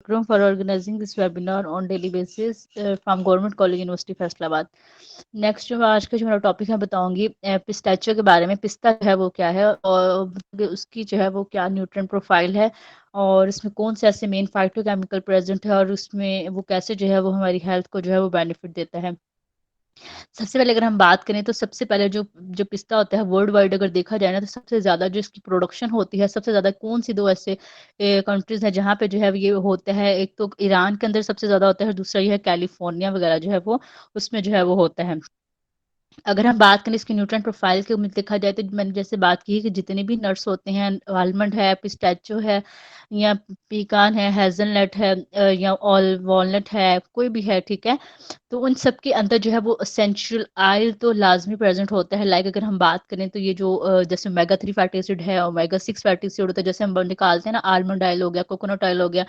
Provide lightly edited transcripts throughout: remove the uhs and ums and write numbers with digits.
Vikram for organizing this webinar on daily basis from Government College University Faisalabad. Next जो आज का जो मेरा टॉपिक है बताऊंगी पिस्ताचियो के बारे में। पिस्ता जो है वो क्या है और उसकी जो है वो क्या न्यूट्रिएंट प्रोफाइल है और इसमें कौन से ऐसे मेन फाइटोकेमिकल प्रेजेंट है और उसमें वो कैसे जो है वो हमारी हेल्थ को जो है वो बेनिफिट देता है। सबसे पहले अगर हम बात करें तो सबसे पहले जो जो पिस्ता होता है वर्ल्ड वाइड अगर देखा जाए ना तो सबसे ज्यादा जो इसकी प्रोडक्शन होती है सबसे ज्यादा कौन सी दो ऐसे कंट्रीज हैं जहाँ पे जो है ये होता है। एक तो ईरान के अंदर सबसे ज्यादा होता है और दूसरा ये है कैलिफोर्निया वगैरह जो है वो उसमें जो है वो होता है। अगर हम बात करें इसके न्यूट्रिएंट प्रोफाइल के में देखा जाए तो मैंने जैसे बात की है कि जितने भी नट्स होते हैं आलमंड है पिस्ताचियो है या पीकान है हेजलनट है या ऑल वॉलनट है कोई भी है ठीक है। तो उन सब के अंदर जो है वो एसेंशियल ऑयल तो लाजमी प्रेजेंट होता है। लाइक अगर हम बात करें तो ये जो जैसे ओमेगा 3 फैटी एसिड है ओमेगा 6 फैटी एसिड होता है जैसे हम निकालते हैं ना आलमंड ऑयल हो गया कोकोनट ऑयल हो गया।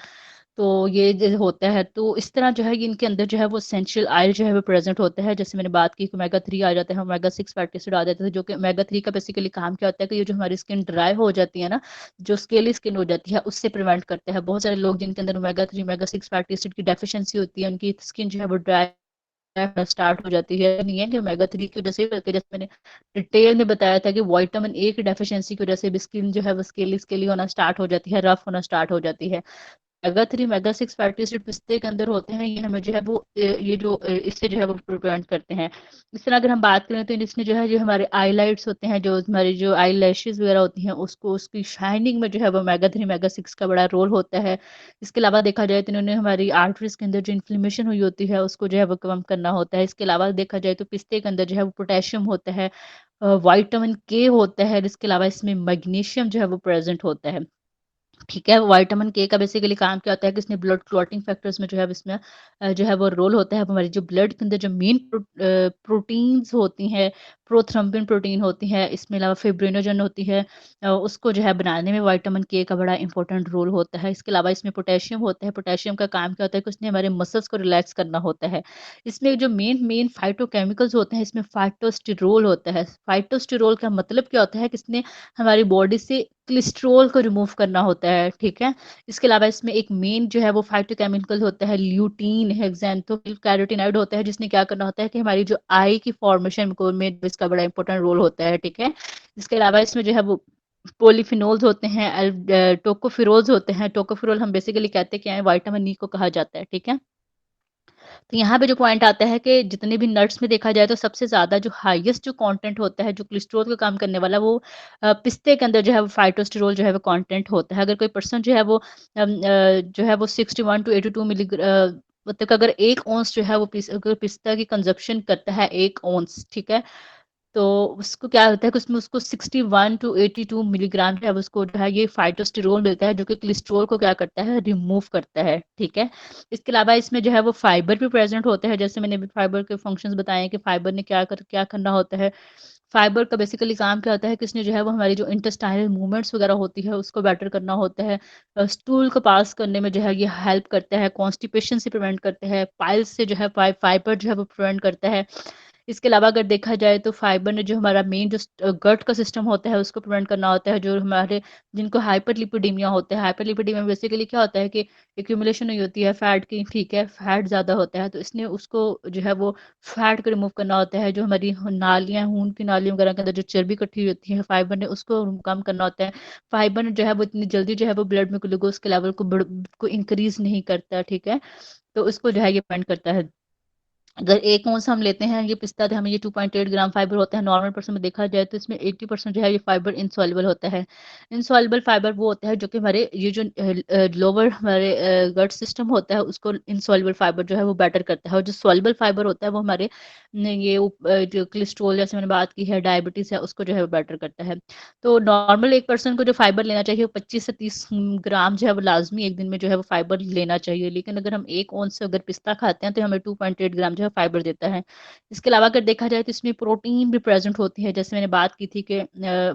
तो ये जो होता है तो इस तरह जो है ये इनके अंदर जो है वो एसेंशियल ऑयल जो है वो प्रेजेंट होता है। जैसे मैंने बात की कि ओमेगा 3 आ जाता है ओमेगा 6 फैटी एसिड आ जाता है जो कि ओमेगा 3 का बेसिकली काम क्या होता है कि ये जो हमारी स्किन ड्राई हो जाती है ना जो स्केली स्किन हो जाती है उससे प्रिवेंट करता है। बहुत सारे लोग जिनके अंदर ओमेगा 3 ओमेगा 6 फैटी एसिड की डेफिशिएंसी होती है उनकी स्किन जो है वो ड्राई स्टार्ट हो जाती है। नहीं है कि ओमेगा 3 की वजह से बल्कि जैसे मैंने डिटेल में बताया था कि विटामिन ए की डेफिशिएंसी की वजह से भी स्किन जो है वो स्केली स्केली होना स्टार्ट हो जाती है रफ होना स्टार्ट हो जाती है। ओमेगा 3 ओमेगा 6 फैटी एसिड पिस्ते के अंदर होते हैं ये हमें जो है वो ये जो इससे जो है वो प्रिवेंट करते हैं। इस तरह अगर हम बात करें तो इसमें जो है जो हमारे आईलाइट्स होते हैं जो हमारी जो आई लैशेज वगैरह होती हैं उसको उसकी शाइनिंग में जो है वो ओमेगा 3 ओमेगा 6 का बड़ा रोल होता है। इसके अलावा देखा जाए तो इन्होंने हमारी आर्टरीज के अंदर जो इन्फ्लेमेशन हुई होती है उसको जो है वो कम करना होता है। इसके अलावा देखा जाए तो पिस्ते के अंदर जो है वो पोटेशियम होता है विटामिन के होता है। इसके अलावा इसमें मैग्नीशियम जो है वो प्रेजेंट होता है। ठीक है विटामिन के का बेसिकली काम क्या होता है कि इसमें ब्लड क्लॉटिंग फैक्टर्स में जो है इसमें जो है वो रोल होता है। अब हमारी जो ब्लड के अंदर जो मेन प्रोटीन्स होती हैं प्रोथ्रम्बिन प्रोटीन होती है इसमें अलावा फिब्रिनोजन होती है उसको जो है बनाने में विटामिन के का बड़ा इंपॉर्टेंट रोल होता है। इसके अलावा इसमें पोटेशियम होता है पोटेशियम का काम क्या होता है कि उसने हमारे मसल्स को रिलैक्स करना होता है। इसमें जो मेन मेन फाइटोकेमिकल्स होते हैं इसमें फाइटोस्टिरोल होता है। फाइटोस्टिरोल का मतलब क्या होता है कि इसने हमारी बॉडी से कोलेस्ट्रॉल को रिमूव करना होता है। ठीक है। इसके अलावा इसमें एक मेन जो है वो फाइटोकेमिकल होता है ल्यूटीन हेक्सान्थोल कैरोटीनॉइड होता है जिसने क्या करना होता है कि हमारी जो आई की फॉर्मेशन को में इसका बड़ा इंपॉर्टेंट रोल होता है। ठीक है। इसके अलावा इसमें जो है वो पोलिफिनोल्स होते हैं टोकोफिरोल्स होते हैं। टोकोफिरोल हम बेसिकली कहते हैं कि विटामिन ई को कहा जाता है। ठीक है। तो यहाँ पे जो पॉइंट आता है कि जितने भी नट्स में देखा जाए तो सबसे ज्यादा जो हाईएस्ट जो कंटेंट होता है जो कोलेस्ट्रॉल का काम करने वाला वो पिस्ते के अंदर जो है वो फाइटोस्टेरोल जो है वो कंटेंट होता है। अगर कोई पर्सन जो है वो जो है वो 61 to 82 मिलीग्राम मतलब कि अगर 1 औंस जो है वो अगर पिस्ता की कंजप्शन करता है 1 औंस ठीक है तो उसको क्या होता है कि उसमें उसको 61 to 82 मिलीग्राम जो है उसको जो है ये फाइटोस्टेरोल मिलता है जो कि कोलेस्ट्रॉल को क्या करता है रिमूव करता है। ठीक है। इसके अलावा इसमें जो है वो फाइबर भी प्रेजेंट होता है जैसे मैंने भी फाइबर के फंक्शंस बताए हैं कि फाइबर ने क्या करना होता है। फाइबर का बेसिकली काम क्या होता है कि इसने जो है वो हमारी जो इंटेस्टाइनल मूवमेंट्स वगैरह होती है उसको बेटर करना होता है। स्टूल को पास करने में जो है ये हेल्प करता है कॉन्स्टिपेशन से प्रिवेंट करता है पाइल्स से जो है फाइबर जो है वो प्रिवेंट करता है। इसके अलावा अगर देखा जाए तो फाइबर ने जो हमारा मेन जो गट का सिस्टम होता है उसको प्रिवेंट करना होता है। जो हमारे जिनको हाइपरलिपिडीमिया होता है हाइपरलिपिडीमिया बेसिकली क्या होता है कि एक्यूमुलेशन हुई होती है फैट की। ठीक है। फैट ज्यादा होता है तो इसने उसको जो है वो फैट को रिमूव करना होता है। जो हमारी नालियां खून की नालियों वगैरह के अंदर जो चर्बी इकट्ठी हुई होती है फाइबर ने उसको कम करना होता है। फाइबर ने जो है वो इतनी जल्दी जो है वो ब्लड में ग्लूकोज के लेवल को इंक्रीज नहीं करता। ठीक है। तो उसको जो है ये डिपेंड करता है। अगर 1 औंस हम लेते हैं ये पिस्ता तो हमें ये 2.8 ग्राम फाइबर होता है। नॉर्मल पर्सन में देखा जाए तो इसमें 80% जो है ये फाइबर इंसॉल्युबल होता है। इंसॉल्युबल फाइबर वो होता है जो कि हमारे ये जो लोअर हमारे गट सिस्टम होता है उसको इंसॉल्युबल फाइबर जो है वो बेटर करता है और जो सॉल्युबल फाइबर होता है वो हमारे ये जो कोलेस्ट्रॉल जैसे मैंने बात की है डायबिटीज है उसको जो है वो बेटर करता है। तो नॉर्मल एक पर्सन को जो फाइबर लेना चाहिए वो 25 से 30 ग्राम जो है वो लाजमी एक दिन में जो है वो फाइबर लेना चाहिए। लेकिन अगर हम 1 औंस से अगर पिस्ता खाते हैं तो हमें 2.8 ग्राम जो है फाइबर देता है। इसके अलावा अगर देखा जाए तो इसमें प्रोटीन भी प्रेजेंट होती है जैसे मैंने बात की थी कि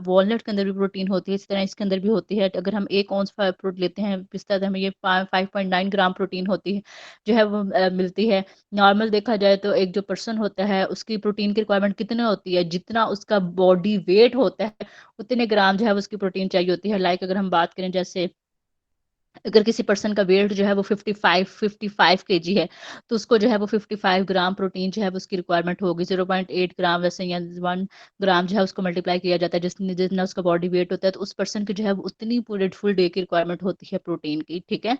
वॉलनट के अंदर भी प्रोटीन होती है इस तरह इसके अंदर भी होती है। अगर हम 1 औंस फ्रूट लेते हैं पिस्ता तो हमें ये 5.9 ग्राम प्रोटीन होती है जो है वो मिलती है। नॉर्मल देखा जाए तो एक जो पर्सन होता है उसकी प्रोटीन की रिक्वायरमेंट कितनी होती है जितना उसका बॉडी वेट होता है उतने ग्राम जो है उसकी प्रोटीन चाहिए होती है। लाइक अगर हम बात करें जैसे अगर किसी पर्सन का वेट जो है वो 55 केजी है, तो उसको जो है वो 55 ग्राम प्रोटीन जो है वो उसकी रिक्वायरमेंट होगी। 0.8 ग्राम वैसे या 1 ग्राम जो है उसको मल्टीप्लाई किया जाता है, जितनी जितना उसका बॉडी वेट होता है, तो उस पर्सन की जो है वो उतनी पूरे फुल डे की रिक्वायरमेंट होती है प्रोटीन की, ठीक है।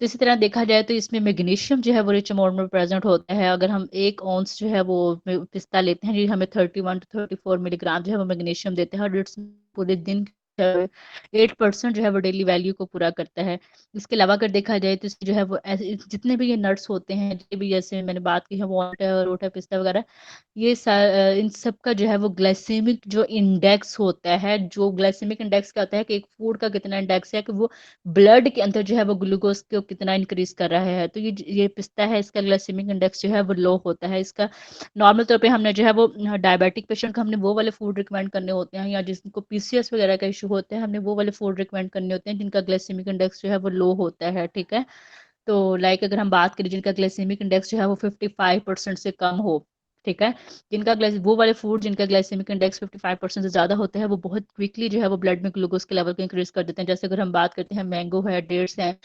तो इसी तरह देखा जाए तो इसमें मैग्नीशियम जो है वो रिच अमाउंट में प्रेजेंट होता है। अगर हम 1 औंस जो है वो पिस्ता लेते हैं, जी हमें 31 to 34 मिलीग्राम जो है वो मैग्नीशियम देते हैं, और इट्स पूरे दिन 8% जो है वो डेली वैल्यू को पूरा करता है। इसके अलावा अगर देखा जाए तो इसमें जो है वो ऐसे जितने भी ये नट्स होते हैं, जितने भी जैसे मैंने बात की है, वॉल्नट है, अरारोट है, पिस्ता वगैरह, इन सब का जो है वो ग्लाइसेमिक जो इंडेक्स होता है, जो ग्लाइसेमिक इंडेक्स क्या होता है कि एक फूड का कितना इंडेक्स है कि वो ब्लड के अंदर जो है वो ग्लूकोज को कितना इंक्रीज कर रहा है। तो ये पिस्ता है, इसका ग्लाइसेमिक इंडेक्स जो है वो लो होता है। इसका नॉर्मल तौर पे हमने जो है वो डायबिटिक पेशेंट को हमने वो वाले फूड रिकमेंड करने होते हैं, या जिनको पीसीएस वगैरह का इशू होता है, हमने वो वाले फूड रिकमेंड करने होते हैं जिनका ग्लाइसेमिक इंडेक्स जो है वो लो होता है, ठीक है। तो लाइक अगर हम बात करें जिनका ग्लाइसेमिक इंडेक्स जो है वो 55% से कम हो, ठीक है, वो वाले फूड जिनका ग्लाइसेमिक इंडेक्स 55% से ज्यादा होता है, वो बहुत क्विकली जो है वो ब्लड में ग्लूकोज के लेवल को इंक्रीज कर देते हैं। जैसे अगर हम बात करते हैं मैंगो है, डेट्स है,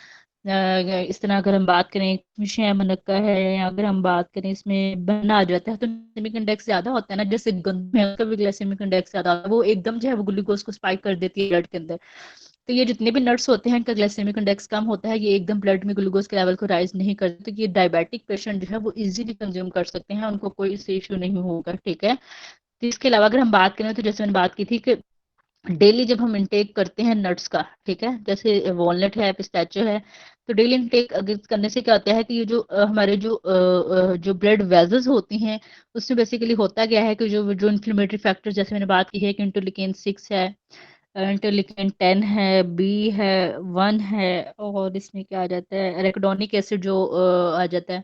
इस तरह अगर हम बात करें किशमिश है, मुनक्का है, या अगर हम बात करें इसमें बनाना आ जाता है, तो ग्लाइसेमिक इंडेक्स ज्यादा होता है ना, जैसे गंदम है उसका भी ग्लाइसेमिक इंडेक्स ज्यादा होता है, वो एकदम जो है वो ग्लूकोज को स्पाइक कर देती है ब्लड के अंदर। तो ये जितने भी नट्स होते हैं इनका ग्लाइसेमिक इंडेक्स कम होता है, ये एकदम ब्लड में ग्लूकोज के लेवल को राइज नहीं करते, तो ये डायबिटिक पेशेंट जो है वो इजीली कंज्यूम कर सकते हैं, उनको कोई इससे इशू नहीं होगा, ठीक है। तो इसके अलावा अगर हम बात करें तो जैसे मैंने बात की थी कि डेली जब हम इंटेक करते हैं नट्स का, ठीक है, जैसे वॉलनट है, पिस्ताचियो है, तो डेली इंटेक अगर करने से क्या होता है कि ये जो हमारे जो ब्लड वेजल्स होती हैं, उसमें बेसिकली होता क्या है कि जो जो इन्फ्लेमेटरी फैक्टर, जैसे मैंने बात की है कि इंटरलिकेन 6 है, इंटरलिकेन 10 है, B है 1 है, और इसमें क्या आ जाता है, एराकिडोनिक एसिड जो आ जाता है,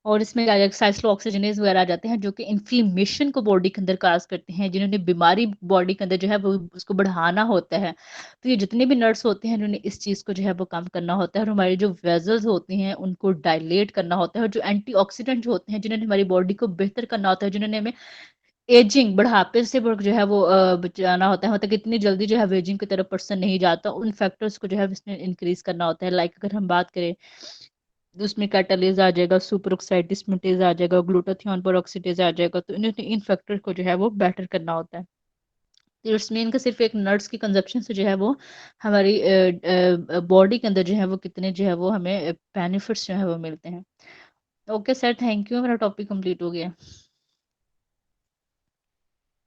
और इसमें क्या साइक्लोऑक्सीजनेज वगैरह आ जाते हैं, जो कि इन्फ्लेमेशन को बॉडी के अंदर काज करते हैं, जिन्होंने बीमारी बॉडी के अंदर जो है वो उसको बढ़ाना होता है। तो ये जितने भी नर्स होते हैं उन्होंने इस चीज को जो है वो कम करना होता है, और हमारी जो वेजल्स होती हैं उनको डायलेट करना होता है, और जो एंटीऑक्सीडेंट होते हैं जिन्होंने हमारी बॉडी को बेहतर करना होता है, जिन्होंने हमें एजिंग बढ़ापे से जो है वो बचाना होता है, मतलब इतनी जल्दी जो है एजिंग की तरफ पर्सन नहीं जाता, उन फैक्टर्स को जो है इसमें इंक्रीज करना होता है। लाइक अगर हम बात करें उसमें कैटालेज आ जाएगा, सुपर ऑक्साइड डिस्मुटेज आ जाएगा, ग्लूटाथियोन पर ऑक्सीडेज आ जाएगा, तो इन फैक्टर को जो है वो बेटर करना होता है। तो इट्स मीन का सिर्फ एक नट्स की कंजप्शन से जो है वो हमारी बॉडी के अंदर जो है वो कितने जो है वो हमें बेनिफिट्स जो है वो मिलते हैं। ओके सर, थैंक यू, मेरा टॉपिक कंप्लीट हो गया।